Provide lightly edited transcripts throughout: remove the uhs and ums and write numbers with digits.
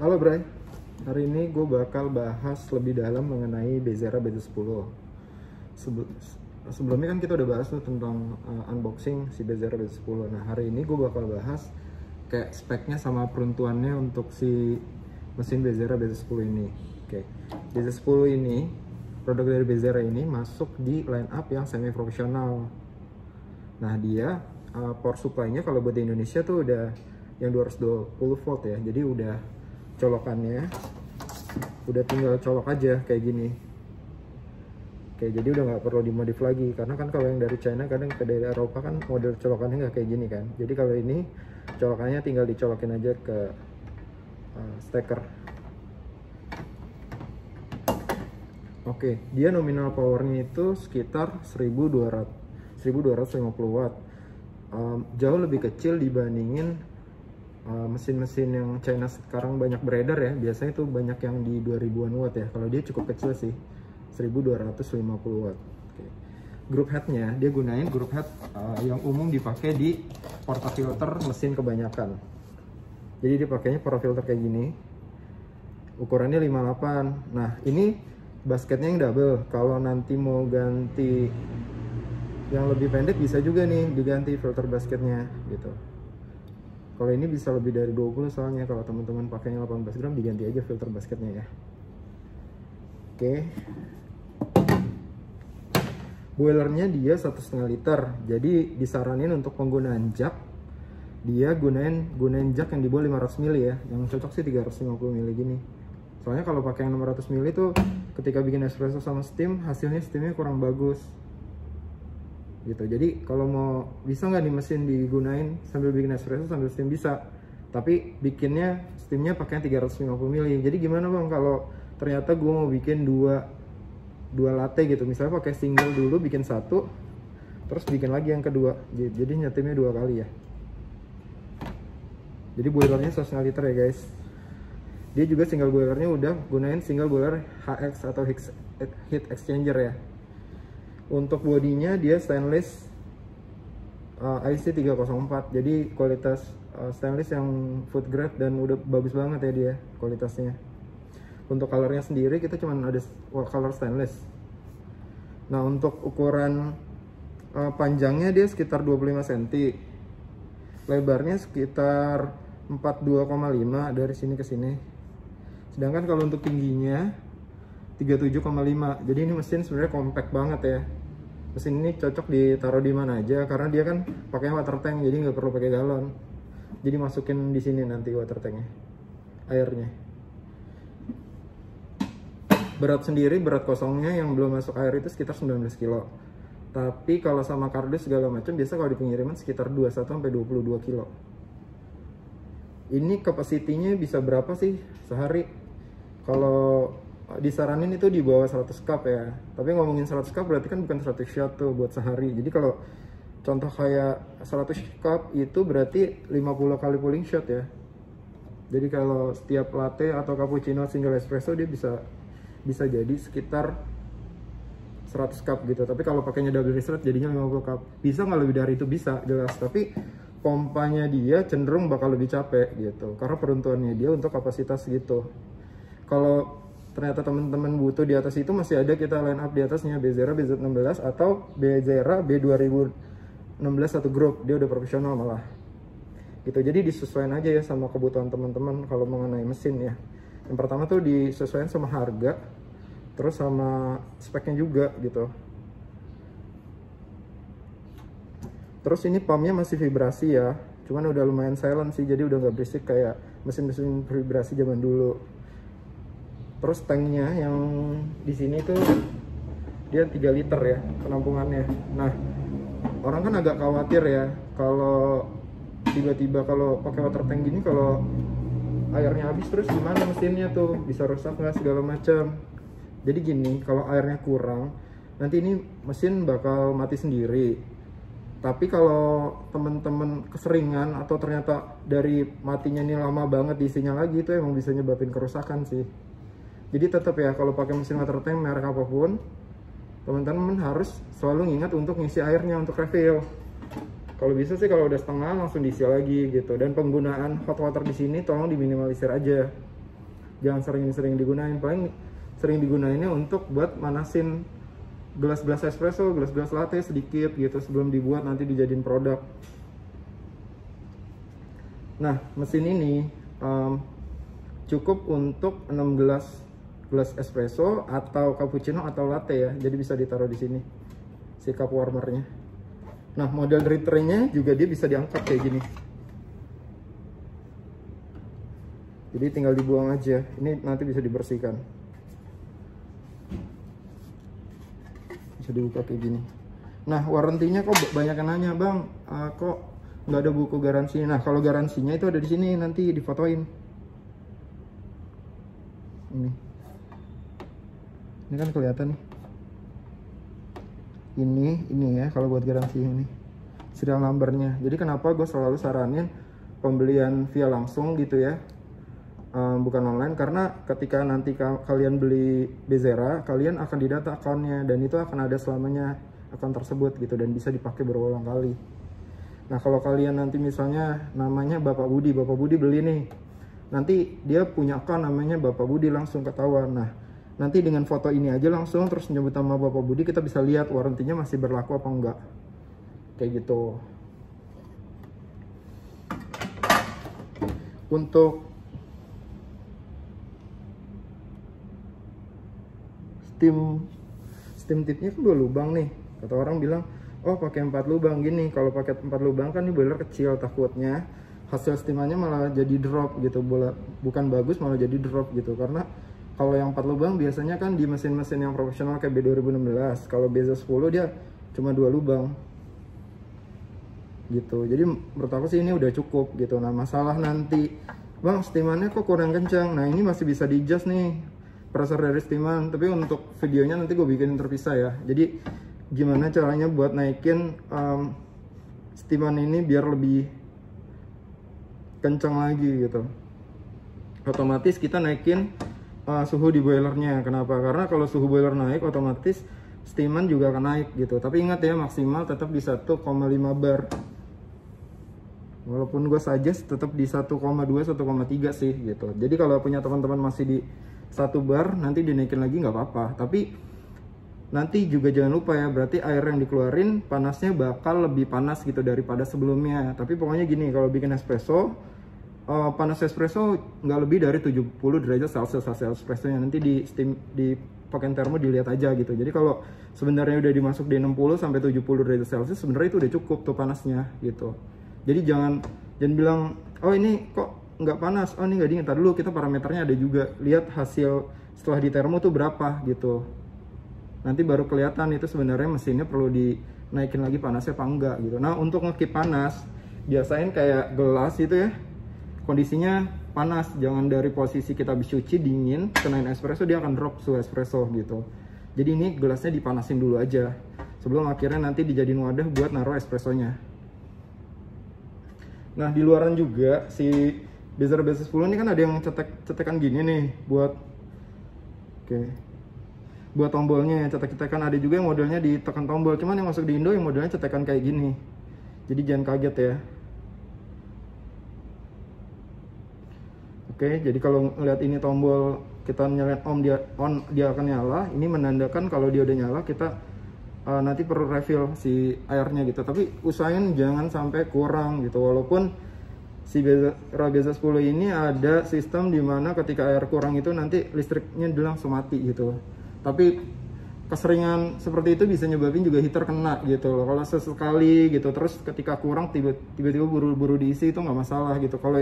Halo Bray, hari ini gue bakal bahas lebih dalam mengenai Bezera BZ10. Sebelumnya kan kita udah bahas tuh tentang unboxing si Bezera BZ10. Nah hari ini gue bakal bahas kayak speknya sama peruntuannya untuk si mesin Bezera BZ10 ini. Oke, BZ10 ini, produk dari Bezera ini masuk di line up yang semi profesional. Nah dia power supply-nya kalau buat di Indonesia tuh udah yang 220 volt ya, jadi udah colokannya udah tinggal colok aja kayak gini. Oke, jadi udah nggak perlu dimodif lagi, karena kan kalau yang dari China kadang ke dari Eropa kan model colokannya nggak kayak gini kan. Jadi kalau ini colokannya tinggal dicolokin aja ke steker. Oke, dia nominal powernya itu sekitar 1250 watt. Jauh lebih kecil dibandingin mesin-mesin yang China sekarang banyak beredar ya. Biasanya tuh banyak yang di 2000-an watt ya. Kalau dia cukup kecil sih, 1250 watt. Oke. Group headnya dia gunain group head yang umum dipakai di portafilter mesin kebanyakan. Jadi dia pakainya portafilter kayak gini, ukurannya 58. Nah ini basketnya yang double. Kalau nanti mau ganti yang lebih pendek bisa juga nih diganti filter basketnya gitu. Kalau ini bisa lebih dari 20 soalnya. Kalau teman-teman pakainya 18 gram diganti aja filter basketnya ya. Oke. Boilernya dia 1,5 liter. Jadi disaranin untuk penggunaan jak, dia gunain jak yang di bawah 500 ml ya. Yang cocok sih 350 ml gini. Soalnya kalau pakai yang 600 ml itu ketika bikin espresso sama steam, hasilnya steamnya kurang bagus gitu. Jadi kalau mau bisa nggak di mesin digunain sambil bikin espresso sambil steam bisa, tapi bikinnya steamnya pakai 350 ml. Jadi gimana bang kalau ternyata gue mau bikin dua latte gitu, misalnya pakai single dulu bikin satu terus bikin lagi yang kedua, jadi nyetimnya 2 kali ya. Jadi boilernya 1,5 liter ya guys. Dia juga single boilernya udah gunain single boiler HX atau heat exchanger ya. Untuk bodinya dia stainless IC304, jadi kualitas stainless yang food grade dan udah bagus banget ya dia kualitasnya. Untuk colornya sendiri kita cuma ada color stainless. Nah untuk ukuran panjangnya dia sekitar 25 cm, lebarnya sekitar 42,5 dari sini ke sini. Sedangkan kalau untuk tingginya 37,5. Jadi ini mesin sebenarnya compact banget ya. Mesin ini cocok ditaruh di mana aja karena dia kan pakai water tank, jadi nggak perlu pakai galon. Jadi masukin di sini nanti water tanknya, airnya. Berat sendiri, berat kosongnya yang belum masuk air itu sekitar 19 kilo. Tapi kalau sama kardus segala macam biasa kalau di pengiriman sekitar 21 sampai 22 kilo. Ini kapasitinya bisa berapa sih sehari? Kalau disaranin itu di bawah 100 cup ya. Tapi ngomongin 100 cup berarti kan bukan 100 shot tuh buat sehari. Jadi kalau contoh kayak 100 cup itu berarti 50 kali pooling shot ya. Jadi kalau setiap latte atau cappuccino single espresso dia bisa jadi sekitar 100 cup gitu. Tapi kalau pakainya double distillate jadinya 50 cup. Bisa nggak lebih dari itu? Bisa, jelas. Tapi pompanya dia cenderung bakal lebih capek gitu. Karena peruntuannya dia untuk kapasitas gitu. Kalau ternyata teman-teman butuh di atas itu, masih ada kita line up di atasnya, Bezera BZ16 atau Bezera B2016 satu grup, dia udah profesional malah gitu. Jadi disesuaikan aja ya sama kebutuhan teman-teman kalau mengenai mesin ya. Yang pertama tuh disesuaikan sama harga, terus sama speknya juga gitu. Terus ini pumpnya masih vibrasi ya, cuman udah lumayan silent sih, jadi udah nggak berisik kayak mesin-mesin vibrasi zaman dulu. Terus tanknya yang di sini tuh dia 3 liter ya penampungannya. Nah, orang kan agak khawatir ya kalau tiba-tiba kalau pakai water tank gini, kalau airnya habis terus gimana mesinnya tuh, bisa rusak nggak segala macam. Jadi gini, kalau airnya kurang nanti ini mesin bakal mati sendiri. Tapi kalau temen-temen keseringan atau ternyata dari matinya ini lama banget diisinya lagi, itu emang bisa nyebabin kerusakan sih. Jadi tetap ya kalau pakai mesin water tank merek apapun, teman-teman harus selalu ingat untuk ngisi airnya untuk refill. Kalau bisa sih kalau udah setengah langsung diisi lagi gitu. Dan penggunaan hot water di sini tolong diminimalisir aja. jangan sering-sering digunain. Paling sering digunainnya untuk buat manasin gelas-gelas espresso, gelas-gelas latte sedikit gitu sebelum dibuat nanti dijadiin produk. Nah, mesin ini cukup untuk 6 gelas espresso atau cappuccino atau latte ya. Jadi bisa ditaruh di sini si cup warmernya. Nah, model dari tray-nya juga dia bisa diangkat kayak gini. Jadi tinggal dibuang aja. Ini nanti bisa dibersihkan. Bisa dibuka kayak gini. Nah, warantinya kok banyak yang nanya, Bang, kok nggak ada buku garansi? Nah, kalau garansinya itu ada di sini, nanti difotoin. Ini kan kelihatan nih. Ini ya kalau buat garansi ini serial numbernya. Jadi kenapa gue selalu saranin pembelian via langsung gitu ya, bukan online, karena ketika nanti kalian beli Bezera, kalian akan didata akunnya dan itu akan ada selamanya akun tersebut gitu dan bisa dipakai berulang kali. Nah, kalau kalian nanti misalnya namanya Bapak Budi beli nih, nanti dia punya akun namanya Bapak Budi langsung ketahuan. Nah, nanti dengan foto ini aja langsung terus nyebut nama Bapak Budi, kita bisa lihat warantinya masih berlaku apa enggak. Kayak gitu. Untuk steam tipnya kan 2 lubang nih. Kata orang bilang, oh pakai 4 lubang gini. Kalau pakai 4 lubang kan ini boiler kecil, takutnya hasil steamannya malah jadi drop gitu. Bukan bagus, malah jadi drop gitu. Karena kalau yang 4 lubang biasanya kan di mesin-mesin yang profesional kayak B2016. Kalau BZ10 dia cuma 2 lubang gitu. Jadi menurut aku sih ini udah cukup gitu. Nah, masalah nanti, Bang, steamannya kok kurang kencang. Nah, ini masih bisa di adjust nih pressure dari steaman. Tapi untuk videonya nanti gue bikin terpisah ya. Jadi gimana caranya buat naikin steaman ini biar lebih kencang lagi gitu. Otomatis kita naikin suhu di boilernya. Kenapa? Karena kalau suhu boiler naik, otomatis steaman juga akan naik gitu. Tapi ingat ya, maksimal tetap di 1,5 bar. Walaupun gue suggest tetap di 1,2, 1,3 sih gitu. Jadi kalau punya teman-teman masih di 1 bar, nanti dinaikin lagi nggak apa-apa. Tapi nanti juga jangan lupa ya, berarti air yang dikeluarin panasnya bakal lebih panas gitu daripada sebelumnya. Tapi pokoknya gini, kalau bikin espresso, panas espresso nggak lebih dari 70 derajat Celcius hasil espressonya. Nanti di steam di pakai termo dilihat aja gitu. Jadi kalau sebenarnya udah dimasuk di 60 sampai 70 derajat Celcius, sebenarnya itu udah cukup tuh panasnya gitu. Jadi jangan bilang, oh ini kok nggak panas, oh ini nggak dingin. Ntar dulu, kita parameternya ada juga, lihat hasil setelah di termo tuh berapa gitu. Nanti baru kelihatan itu sebenarnya mesinnya perlu dinaikin lagi panasnya apa enggak gitu. Nah, untuk ngekip panas, biasain kayak gelas itu ya, kondisinya panas, jangan dari posisi kita habis cuci dingin kenain espresso dia akan drop suhu espresso gitu. Jadi ini gelasnya dipanasin dulu aja sebelum akhirnya nanti dijadiin wadah buat naruh espressonya. Nah, di luaran juga si Bezera BZ10 ini kan ada yang cetekan gini nih buat buat tombolnya, cetek-cetekan. Ada juga yang modelnya ditekan tombol, cuman yang masuk di Indo yang modelnya cetekan kayak gini. Jadi jangan kaget ya. Oke, jadi kalau ngeliat ini tombol kita nyalain on, dia akan nyala. Ini menandakan kalau dia udah nyala, kita nanti perlu refill si airnya gitu. Tapi usahain jangan sampai kurang gitu. Walaupun si Bezera BZ10 ini ada sistem dimana ketika air kurang itu nanti listriknya langsung mati gitu. Tapi keseringan seperti itu bisa nyebabin juga heater kena gitu loh. Kalau sesekali gitu, terus ketika kurang tiba-tiba buru-buru diisi itu nggak masalah gitu. Kalau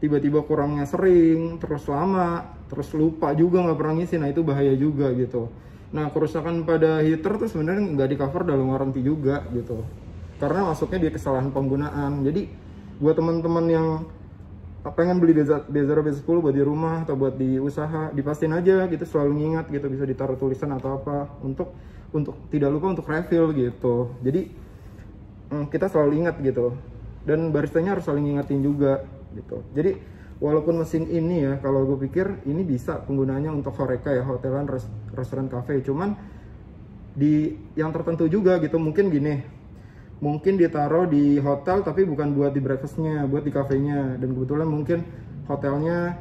tiba-tiba kurangnya sering, terus lama, terus lupa juga nggak pernah ngisi, nah itu bahaya juga gitu. Nah, kerusakan pada heater tuh sebenarnya nggak di cover dalam warranty juga gitu, karena masuknya di kesalahan penggunaan. Jadi buat teman-teman yang pengen beli Bezera BZ10 buat di rumah atau buat di usaha, dipastiin aja gitu, selalu ngingat gitu, bisa ditaruh tulisan atau apa untuk tidak lupa untuk refill gitu. Jadi kita selalu ingat gitu, dan baristanya harus saling ngingetin juga gitu. Jadi walaupun mesin ini ya, kalau gue pikir ini bisa penggunaannya untuk horeca ya, hotelan, restoran, cafe. Cuman di yang tertentu juga gitu, mungkin gini, mungkin ditaruh di hotel tapi bukan buat di breakfastnya, buat di kafenya. Dan kebetulan mungkin hotelnya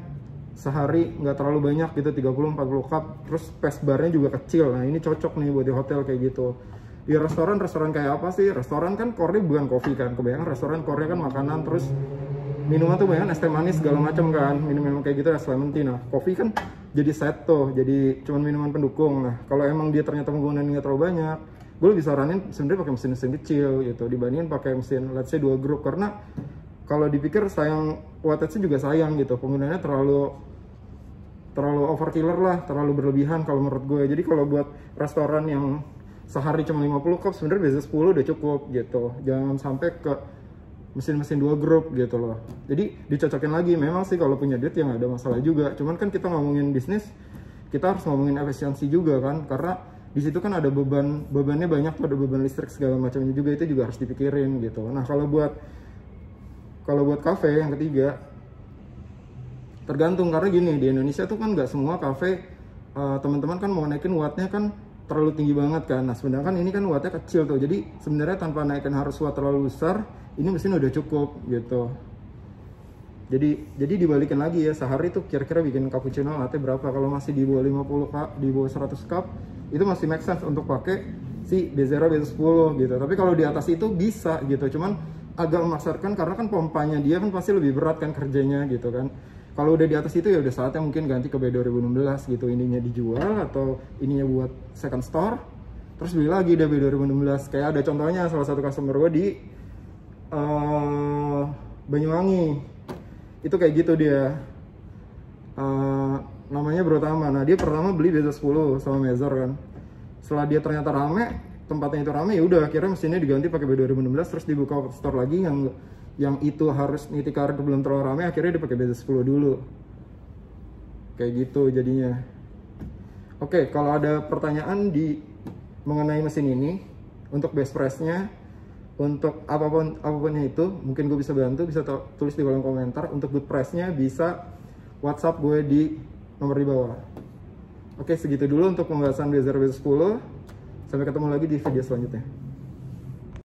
sehari nggak terlalu banyak gitu, 30-40 cup, terus space barnya juga kecil. Nah ini cocok nih buat di hotel kayak gitu. Di restoran kayak apa sih? Restoran kan core-nya bukan kopi kan, kebanyakan restoran core-nya kan makanan, terus minuman tuh banyak es teh manis segala macam kan, minum kayak gitu, es lemon tea. Nah kopi kan jadi set tuh, jadi cuman minuman pendukung. Nah kalau emang dia ternyata penggunaannya nggak terlalu banyak, gue lebih saranin sebenarnya pakai mesin kecil gitu dibandingin pakai mesin let's say 2 grup, karena kalau dipikir sayang, wattage juga sayang gitu, penggunaannya terlalu overkiller lah, terlalu berlebihan kalau menurut gue. Jadi kalau buat restoran yang sehari cuma 50 cup, sebenarnya biasa 10 udah cukup gitu, jangan sampai ke mesin 2 grup gitu loh. Jadi dicocokin lagi, memang sih kalau punya duit ya nggak ada masalah juga, cuman kan kita ngomongin bisnis, kita harus ngomongin efisiensi juga kan, karena di situ kan ada bebannya banyak tuh, ada beban listrik segala macamnya juga, itu juga harus dipikirin gitu. Nah kalau buat kafe yang ketiga, tergantung, karena gini, di Indonesia tuh kan nggak semua kafe teman-teman kan mau naikin wattnya kan terlalu tinggi banget kan. Nah sedangkan ini kan wattnya kecil tuh, jadi sebenarnya tanpa naikin harus watt terlalu besar, ini mesin udah cukup gitu. Jadi dibalikin lagi ya, sehari tuh kira-kira bikin cappuccino latte berapa. Kalau masih di bawah 50 cup, di bawah 100 cup, itu masih make sense untuk pakai si B0 B10 gitu. Tapi kalau di atas itu bisa gitu, cuman agak memaksakan karena kan pompanya dia kan pasti lebih berat kan kerjanya gitu kan. Kalau udah di atas itu ya udah saatnya mungkin ganti ke B2016 gitu, ininya dijual atau ininya buat second store, terus beli lagi deh B2016. Kayak ada contohnya salah satu customer gue di Banyuwangi, itu kayak gitu dia, namanya Bro Tama. Nah dia pertama beli B10 sama Mezor kan, setelah dia ternyata rame, tempatnya itu rame, ya udah akhirnya mesinnya diganti pakai B2016, terus dibuka store lagi yang itu harus niti karet belum terlalu rame, akhirnya dia pakai B10 dulu, kayak gitu jadinya. Oke, kalau ada pertanyaan mengenai mesin ini, untuk best price-nya, untuk apapun itu, mungkin gue bisa bantu, bisa tulis di kolom komentar. Untuk good price-nya bisa WhatsApp gue di nomor di bawah. Oke, segitu dulu untuk pembahasan B0 B10. Sampai ketemu lagi di video selanjutnya.